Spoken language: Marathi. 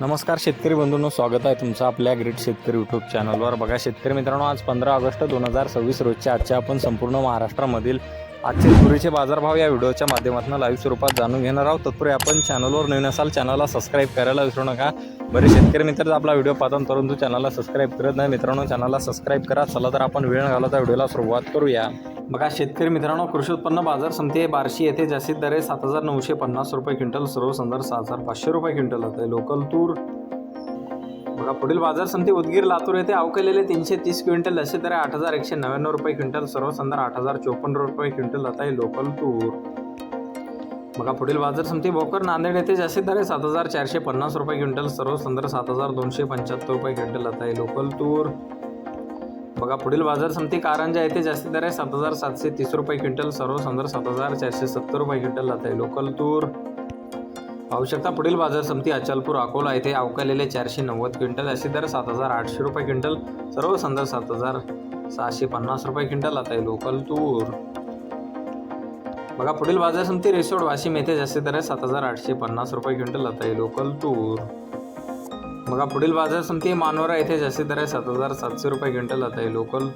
नमस्कार शेतकरी बंधूंनो, स्वागत आहे तुमचं आपल्या ग्रेट शेतकरी यूट्यूब चॅनलवर। बघा शेतकरी मित्रांनो, आज 15 ऑगस्ट 2026 रोजच्या आजच्या आपण संपूर्ण महाराष्ट्रामधील आजचे तुरीचे बाजारभाव या व्हिडिओच्या माध्यमातून लाईव्ह स्वरूपात जाणून घेणार आहोत। तत्पूर्वी आपण चॅनलवर नवीन असाल चॅनलला सबस्क्राईब करायला विसरू नका। बरेच शेतकरी मित्र आपला व्हिडिओ पाहतात परंतु चॅनलला सबस्क्राईब करत नाही। मित्रांनो, चॅनलला सबस्क्राईब करा। चला तर आपण वेळ न घालवता व्हिडिओला सुरुवात करूया। बघा शेतकरी मित्रांनो, कृषी उत्पन्न बाजार समिती बार्शी येथे जास्तीत दर 7,950 रुपये क्विंटल, सर्व संदर्भ 6,500 रुपये क्विंटल होते। लोकल तूर बघा पुढील बाजार समिती उदगीर लातूर येथे अवकेलेले 330 क्विंटल जास्तीत दर 8,199 रुपये क्विंटल, सर्व संदर्भ 8,054 रुपये क्विंटल होता है। लोकल तूर बघा पुढील बाजार समिती भोकर नांदेड येथे जास्तीत दर 7,450 रुपये क्विंटल, सर्व संदर्भ 7,275 रुपये क्विंटल होता है। लोकल तूर बघा पुढील बाजार समिती कारंजा येथे जास्तीत दर 7,730 रुपये क्विंटल, सर्व संदर्भ 7,470 रुपये क्विंटल होता है। लोकल तूर आवश्यकता पुढील बाजार समिती अचलपूर अकोला येथे अवकालेले 490 क्विंटल, जास्तीत दर 7,800 रुपये क्विंटल, सर्व संदर्भ 7,650 रुपये क्विंटल होता है। लोकल तूर बघा पुढील बाजार समिती रिसोड वाशिम येथे जास्तीत दर 7,850 रुपये क्विंटल होता है। लोकल तूर बघा पुढील बाजार समिती मानोरा येथे जास्तीत दर 7,700 रुपये क्विंटल होता है। लोकल तूर